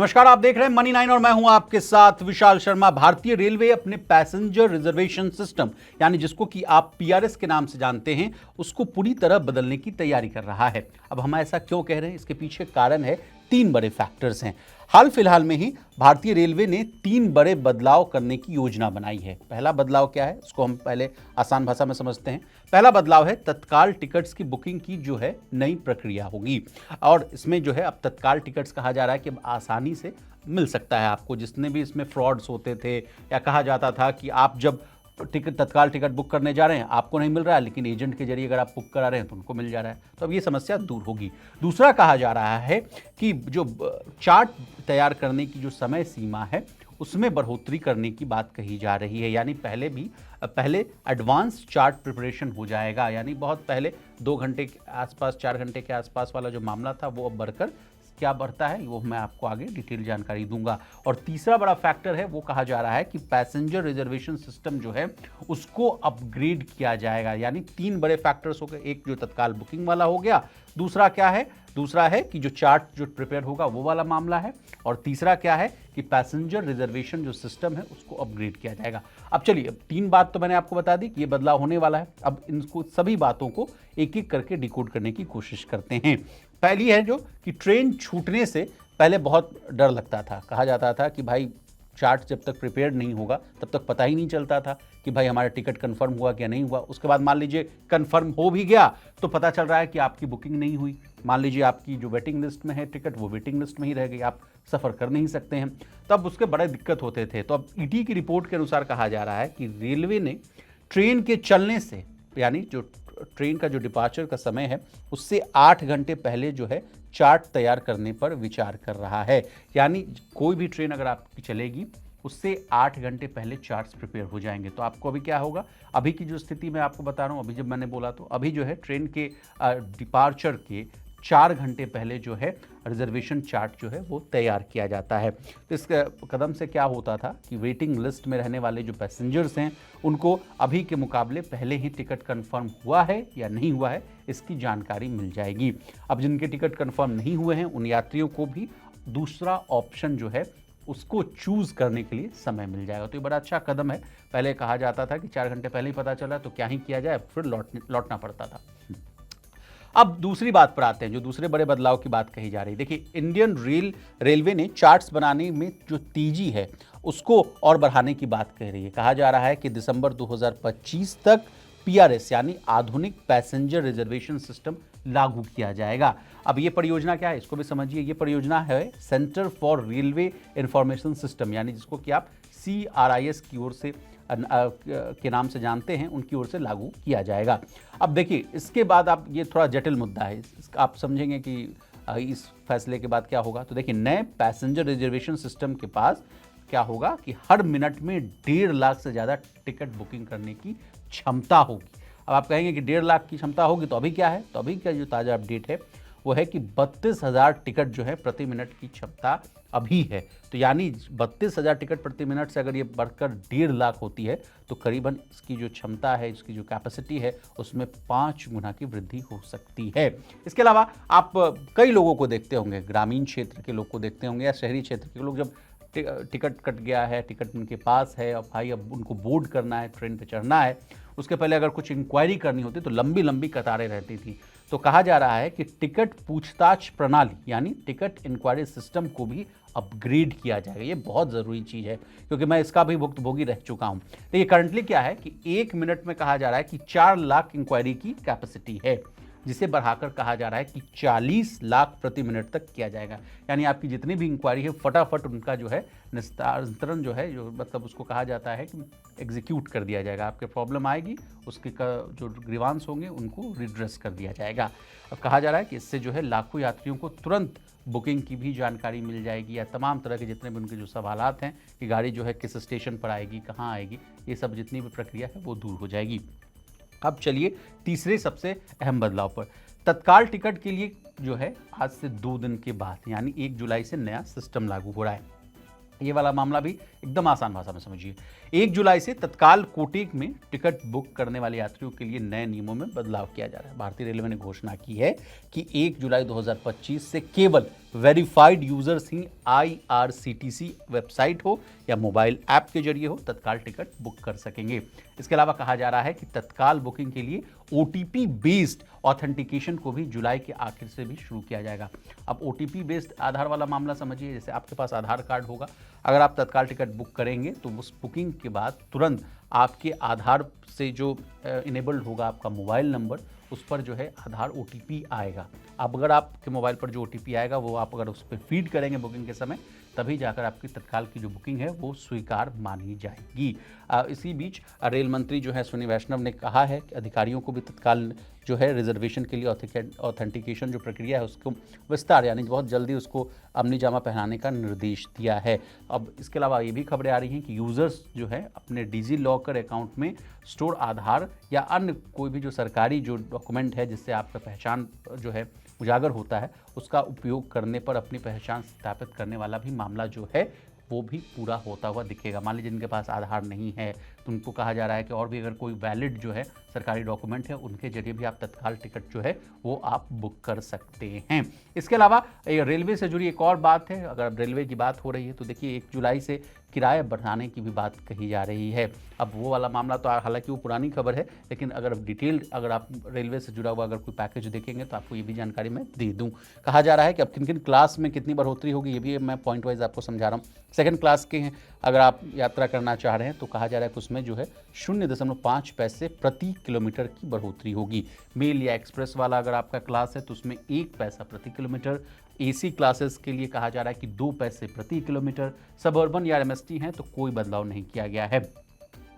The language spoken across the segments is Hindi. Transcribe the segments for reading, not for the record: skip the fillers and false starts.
नमस्कार, आप देख रहे हैं मनी 9 और मैं हूं आपके साथ विशाल शर्मा। भारतीय रेलवे अपने पैसेंजर रिजर्वेशन सिस्टम यानी जिसको कि आप पीआरएस के नाम से जानते हैं, उसको पूरी तरह बदलने की तैयारी कर रहा है। अब हम ऐसा क्यों कह रहे हैं, इसके पीछे कारण है, 3 बड़े फैक्टर्स हैं। हाल फिलहाल में ही भारतीय रेलवे ने 3 बड़े बदलाव करने की योजना बनाई है। पहला बदलाव क्या है, उसको हम पहले आसान भाषा में समझते हैं। पहला बदलाव है तत्काल टिकट्स की बुकिंग की जो है नई प्रक्रिया होगी, और इसमें जो है अब तत्काल टिकट्स कहा जा रहा है कि अब आसानी से मिल सकता है आपको। जितने भी इसमें फ्रॉड्स होते थे या कहा जाता था कि आप जब तत्काल टिकट बुक करने जा रहे हैं आपको नहीं मिल रहा है, लेकिन एजेंट के जरिए अगर आप बुक करा रहे हैं तो उनको मिल जा रहा है, तो अब ये समस्या दूर होगी। दूसरा कहा जा रहा है कि जो चार्ट तैयार करने की जो समय सीमा है उसमें बढ़ोतरी करने की बात कही जा रही है। यानी पहले एडवांस चार्ट प्रिपरेशन हो जाएगा, यानी बहुत पहले 2 घंटे के आसपास 4 घंटे के आसपास वाला जो मामला था वो अब बढ़कर क्या बढ़ता है वो मैं आपको आगे डिटेल जानकारी दूंगा। और तीसरा बड़ा फैक्टर है वो कहा जा रहा है कि पैसेंजर रिजर्वेशन सिस्टम जो है उसको अपग्रेड किया जाएगा। यानी 3 बड़े फैक्टर्स हो गए, एक जो तत्काल बुकिंग वाला हो गया, दूसरा क्या है, दूसरा है कि जो चार्ट जो प्रिपेयर होगा वो वाला मामला है, और तीसरा क्या है कि पैसेंजर रिजर्वेशन जो सिस्टम है उसको अपग्रेड किया जाएगा। अब चलिए, अब 3 बात तो मैंने आपको बता दी कि ये बदलाव होने वाला है। अब इनको सभी बातों को एक एक करके डिकोड करने की कोशिश करते हैं। पहली है जो कि ट्रेन छूटने से पहले बहुत डर लगता था। कहा जाता था कि भाई चार्ट जब तक प्रिपेयर्ड नहीं होगा तब तक पता ही नहीं चलता था कि भाई हमारा टिकट कंफर्म हुआ क्या नहीं हुआ। उसके बाद मान लीजिए कंफर्म हो भी गया तो पता चल रहा है कि आपकी बुकिंग नहीं हुई। मान लीजिए आपकी जो वेटिंग लिस्ट में है टिकट वो वेटिंग लिस्ट में ही रह गई, आप सफ़र कर नहीं सकते हैं, तब उसके बड़े दिक्कत होते थे। तो अब ईटी की रिपोर्ट के अनुसार कहा जा रहा है कि रेलवे ने ट्रेन के चलने से, यानी जो ट्रेन का जो डिपार्चर का समय है उससे 8 घंटे पहले जो है चार्ट तैयार करने पर विचार कर रहा है। यानी कोई भी ट्रेन अगर आपकी चलेगी उससे 8 घंटे पहले चार्ट्स प्रिपेयर हो जाएंगे। तो आपको अभी क्या होगा, अभी की जो स्थिति मैं आपको बता रहा हूँ, अभी जब मैंने बोला तो अभी जो है ट्रेन के डिपार्चर के 4 घंटे पहले जो है रिजर्वेशन चार्ट जो है वो तैयार किया जाता है। तो इस कदम से क्या होता था कि वेटिंग लिस्ट में रहने वाले जो पैसेंजर्स हैं उनको अभी के मुकाबले पहले ही टिकट कंफर्म हुआ है या नहीं हुआ है इसकी जानकारी मिल जाएगी। अब जिनके टिकट कंफर्म नहीं हुए हैं उन यात्रियों को भी दूसरा ऑप्शन जो है उसको चूज करने के लिए समय मिल जाएगा। तो ये बड़ा अच्छा कदम है। पहले कहा जाता था कि 4 घंटे पहले ही पता चला तो क्या ही किया जाए, फिर लौटना पड़ता था। अब दूसरी बात पर आते हैं, जो दूसरे बड़े बदलाव की बात कही जा रही है। देखिए, इंडियन रेलवे ने चार्ट्स बनाने में जो तेजी है उसको और बढ़ाने की बात कह रही है। कहा जा रहा है कि दिसंबर 2025 तक पीआरएस यानी आधुनिक पैसेंजर रिजर्वेशन सिस्टम लागू किया जाएगा। अब ये परियोजना क्या है इसको भी समझिए। ये परियोजना है centre for railway information system, यानी जिसको कि आप CRIS की ओर से के नाम से जानते हैं, उनकी ओर से लागू किया जाएगा। अब देखिए, इसके बाद आप, ये थोड़ा जटिल मुद्दा है, आप समझेंगे कि इस फैसले के बाद क्या होगा। तो देखिए, नए पैसेंजर रिजर्वेशन सिस्टम के पास क्या होगा कि हर मिनट में 1.5 लाख से ज़्यादा टिकट बुकिंग करने की क्षमता होगी। अब आप कहेंगे कि 1.5 लाख की क्षमता होगी तो अभी क्या है, तो अभी का जो ताज़ा अपडेट है वो है कि 32,000 टिकट जो है प्रति मिनट की क्षमता अभी है। तो यानी 32,000 टिकट प्रति मिनट से अगर ये बढ़कर 1.5 लाख होती है तो करीबन इसकी जो क्षमता है, इसकी जो कैपेसिटी है उसमें 5 गुना की वृद्धि हो सकती है। इसके अलावा आप कई लोगों को देखते होंगे, ग्रामीण क्षेत्र के लोग को देखते होंगे या शहरी क्षेत्र के लोग, जब टिकट कट गया है, टिकट उनके पास है और भाई अब उनको बोर्ड करना है, ट्रेन पे चढ़ना है, उसके पहले अगर कुछ इंक्वायरी करनी होती तो लंबी लंबी कतारें रहती थी। तो कहा जा रहा है कि टिकट पूछताछ प्रणाली यानी टिकट इंक्वायरी सिस्टम को भी अपग्रेड किया जाएगा। ये बहुत ज़रूरी चीज़ है क्योंकि मैं इसका भी भुक्तभोगी रह चुका हूँ। तो ये करंटली क्या है कि 1 मिनट में कहा जा रहा है कि 4 लाख इंक्वायरी की कैपेसिटी है, जिसे बढ़ाकर कहा जा रहा है कि 40 लाख प्रति मिनट तक किया जाएगा। यानी आपकी जितनी भी इंक्वायरी है फटाफट उनका जो है निस्तारण जो है, जो मतलब उसको कहा जाता है कि एग्जीक्यूट कर दिया जाएगा। आपके प्रॉब्लम आएगी उसके जो ग्रीवांस होंगे उनको रिड्रेस कर दिया जाएगा। अब कहा जा रहा है कि इससे जो है लाखों यात्रियों को तुरंत बुकिंग की भी जानकारी मिल जाएगी, या तमाम तरह के जितने भी उनके जो सवालात हैं कि गाड़ी जो है किस स्टेशन पर आएगी, कहाँ आएगी, ये सब जितनी भी प्रक्रिया है वो दूर हो जाएगी। अब चलिए तीसरे सबसे अहम बदलाव पर। तत्काल टिकट के लिए जो है आज से 2 दिन के बाद यानी 1 जुलाई से नया सिस्टम लागू हो रहा है। ये वाला मामला भी एकदम आसान भाषा में समझिए। 1 जुलाई से तत्काल कोटे में टिकट बुक करने वाले यात्रियों के लिए नए नियमों में बदलाव किया जा रहा है। भारतीय रेलवे ने घोषणा की है कि 1 जुलाई 2025 से केवल वेरीफाइड यूजर्स ही IRCTC वेबसाइट हो या मोबाइल ऐप के जरिए हो तत्काल टिकट बुक कर सकेंगे। इसके अलावा कहा जा रहा है कि तत्काल बुकिंग के लिए OTP बेस्ड ऑथेंटिकेशन को भी जुलाई के आखिर से भी शुरू किया जाएगा। अब OTP बेस्ड आधार वाला मामला समझिए, जैसे आपके पास आधार कार्ड होगा, अगर आप तत्काल टिकट बुक करेंगे तो उस बुकिंग के बाद तुरंत आपके आधार से जो इनेबल्ड होगा आपका मोबाइल नंबर, उस पर जो है आधार OTP आएगा। अब अगर आपके मोबाइल पर जो OTP आएगा वो आप अगर उस पर फीड करेंगे बुकिंग के समय, तभी जाकर आपकी तत्काल की जो बुकिंग है वो स्वीकार मानी जाएगी। इसी बीच रेल मंत्री जो है अश्विनी वैष्णव ने कहा है कि अधिकारियों को भी तत्काल जो है रिजर्वेशन के लिए ऑथेंटिकेशन जो प्रक्रिया है उसको विस्तार यानी बहुत जल्दी उसको अमली जामा पहनाने का निर्देश दिया है। अब इसके अलावा ये भी खबरें आ रही हैं कि यूज़र्स जो है अपने डिजी लॉकर अकाउंट में स्टोर आधार या अन्य कोई भी जो सरकारी जो डॉक्यूमेंट है जिससे आपका पहचान जो है उजागर होता है, उसका उपयोग करने पर अपनी पहचान सत्यापित करने वाला भी मामला जो है वो भी पूरा होता हुआ दिखेगा। मान लीजिए जिनके पास आधार नहीं है तो उनको कहा जा रहा है कि और भी अगर कोई वैलिड जो है सरकारी डॉक्यूमेंट है उनके जरिए भी आप तत्काल टिकट जो है वो आप बुक कर सकते हैं। इसके अलावा रेलवे से जुड़ी एक और बात है, अगर रेलवे की बात हो रही है तो देखिए 1 जुलाई से किराया बढ़ाने की भी बात कही जा रही है। अब वो वाला मामला तो हालांकि वो पुरानी खबर है, लेकिन अगर डिटेल्ड अगर आप रेलवे से जुड़ा हुआ अगर कोई पैकेज देखेंगे तो आपको ये भी जानकारी मैं दे दूं। कहा जा रहा है कि अब किन किन क्लास में कितनी बढ़ोतरी होगी, ये भी मैं पॉइंट वाइज आपको समझा रहा हूँ। सेकंड क्लास के हैं अगर आप यात्रा करना चाह रहे हैं तो कहा जा रहा है कि उसमें जो है 0.5 पैसे प्रति किलोमीटर की बढ़ोतरी होगी। मेल या एक्सप्रेस वाला अगर आपका क्लास है तो उसमें 1 पैसा प्रति किलोमीटर। AC क्लासेस के लिए कहा जा रहा है कि 2 पैसे प्रति किलोमीटर। सबअर्बन या MST हैं तो कोई बदलाव नहीं किया गया है।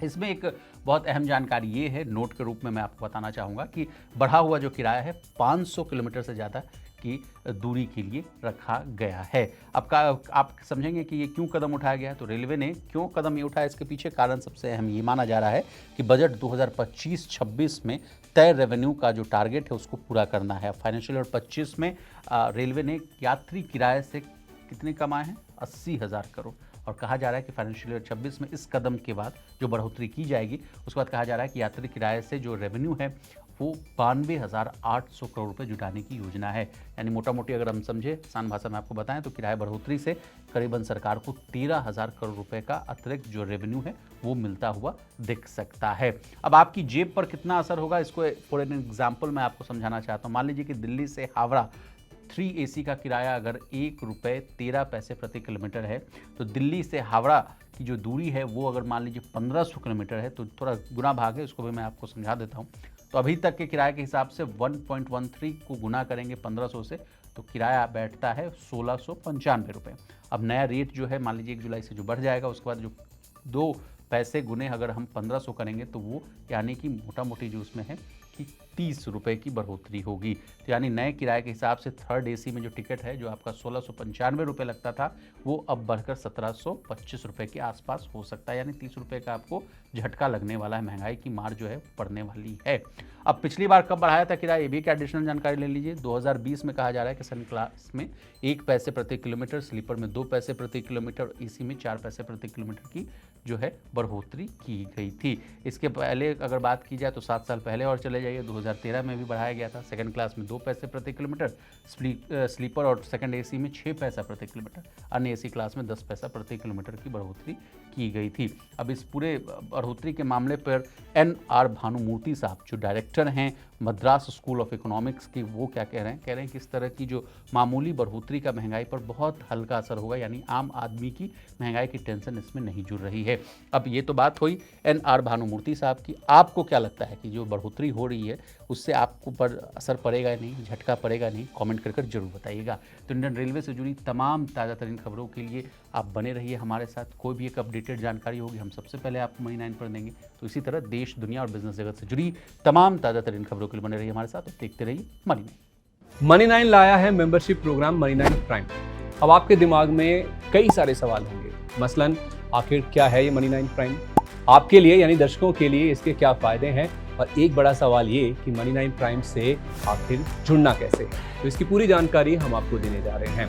इसमें एक बहुत अहम जानकारी ये है, नोट के रूप में मैं आपको बताना चाहूँगा कि बढ़ा हुआ जो किराया है 500 किलोमीटर से ज़्यादा की दूरी के लिए रखा गया है। आप समझेंगे कि ये क्यों कदम उठाया गया है, तो रेलवे ने क्यों कदम ये उठाया, इसके पीछे कारण सबसे अहम ये माना जा रहा है कि बजट 2025-26 में तय रेवेन्यू का जो टारगेट है उसको पूरा करना है। फाइनेंशियल ईयर 25 में रेलवे ने यात्री किराए से कितने कमाए हैं, 80,000 करोड़, और कहा जा रहा है कि फाइनेंशियल ईयर 26 में इस कदम के बाद जो बढ़ोतरी की जाएगी उसके बाद कहा जा रहा है कि यात्री किराए से जो रेवेन्यू है वो 92,800 करोड़ रुपए जुटाने की योजना है। यानी मोटा मोटी अगर हम समझे आसान भाषा में आपको बताएं तो किराया बढ़ोतरी से करीबन सरकार को 13,000 करोड़ रुपए का अतिरिक्त जो रेवेन्यू है वो मिलता हुआ दिख सकता है। अब आपकी जेब पर कितना असर होगा, इसको फॉर एन एग्जाम्पल मैं आपको समझाना चाहता हूँ। मान लीजिए कि दिल्ली से हावड़ा 3 AC का किराया अगर 1 रुपये 13 पैसे प्रति किलोमीटर है, तो दिल्ली से हावड़ा की जो दूरी है वो अगर मान लीजिए 1500 किलोमीटर है, तो थोड़ा गुना भाग है, उसको भी मैं आपको समझा देता हूँ। तो अभी तक के किराए के हिसाब से 1.13 को गुना करेंगे 1500 से तो किराया बैठता है 1695 रुपये। अब नया रेट जो है मान लीजिए 1 जुलाई से जो बढ़ जाएगा, उसके बाद जो 2 पैसे गुने अगर हम 1500 करेंगे तो वो यानी कि मोटा मोटी जो उसमें है कि 30 रुपये की बढ़ोतरी होगी। तो यानी नए किराए के हिसाब से 3rd AC में जो टिकट है जो आपका 1695 रुपये लगता था वो अब बढ़कर 1725 रुपये के आसपास हो सकता है। यानी 30 रुपये का आपको झटका लगने वाला है, महंगाई की मार जो है पड़ने वाली है। अब पिछली बार कब बढ़ाया था किराया, ये भी एक एडिशनल जानकारी ले लीजिए। 2020 में कहा जा रहा है कि सेकंड क्लास में 1 पैसे प्रति किलोमीटर, स्लीपर में 2 पैसे प्रति किलोमीटर, AC में 4 पैसे प्रति किलोमीटर की जो है बढ़ोतरी की गई थी। इसके पहले अगर बात की जाए तो 7 साल पहले और चले जाइए, 2013 में भी बढ़ाया गया था। सेकंड क्लास में 2 पैसे प्रति किलोमीटर, स्लीपर और सेकंड AC में 6 पैसा प्रति किलोमीटर, अन्य AC क्लास में 10 पैसा प्रति किलोमीटर की बढ़ोतरी की गई थी। अब इस पूरे बढ़ोतरी के मामले पर NR भानुमूर्ति साहब जो डायरेक्टर हैं मद्रास स्कूल ऑफ इकोनॉमिक्स की, वो क्या कह रहे हैं कि इस तरह की जो मामूली बढ़ोतरी का महंगाई पर बहुत हल्का असर होगा, यानी आम आदमी की महंगाई की टेंशन इसमें नहीं जुड़ रही है। अब ये तो बात हुई NR भानुमूर्ति साहब की। आपको क्या लगता है कि जो बढ़ोतरी हो रही है उससे आपको पर असर पड़ेगा नहीं, झटका पड़ेगा नहीं? कमेंट कर जरूर बताइएगा। तो इंडियन रेलवे से जुड़ी तमाम ताज़ा तरीन खबरों के लिए आप बने रहिए हमारे साथ। कोई भी एक अपडेटेड जानकारी होगी हम सबसे पहले आपको मनी 9 पर देंगे। तो इसी तरह देश, दुनिया और बिजनेस जगत से जुड़ी तमाम ताज़ा तरीन खबरों के लिए बने रहिए हमारे साथ और देखते रहिए मनी 9। मनी 9 लाया है मेंबरशिप प्रोग्राम मनी 9 प्राइम। अब आपके दिमाग में कई सारे सवाल होंगे, मसलन आखिर क्या है ये मनी 9 प्राइम, आपके लिए यानी दर्शकों के लिए इसके क्या फायदे हैं, और एक बड़ा सवाल ये कि मनी 9 प्राइम से आखिर जुड़ना कैसे है। तो इसकी पूरी जानकारी हम आपको देने जा रहे हैं।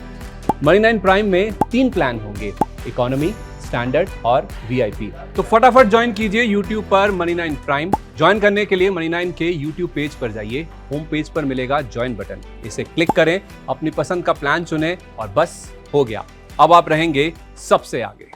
मनी 9 प्राइम में 3 प्लान होंगे, इकोनॉमी, स्टैंडर्ड और VIP। तो फटाफट ज्वाइन कीजिए YouTube पर मनी 9 प्राइम। ज्वाइन करने के लिए मनी9 के YouTube पेज पर जाइए। होम पेज पर मिलेगा ज्वाइन बटन, इसे क्लिक करें, अपनी पसंद का प्लान चुनें और बस हो गया। अब आप रहेंगे सबसे आगे।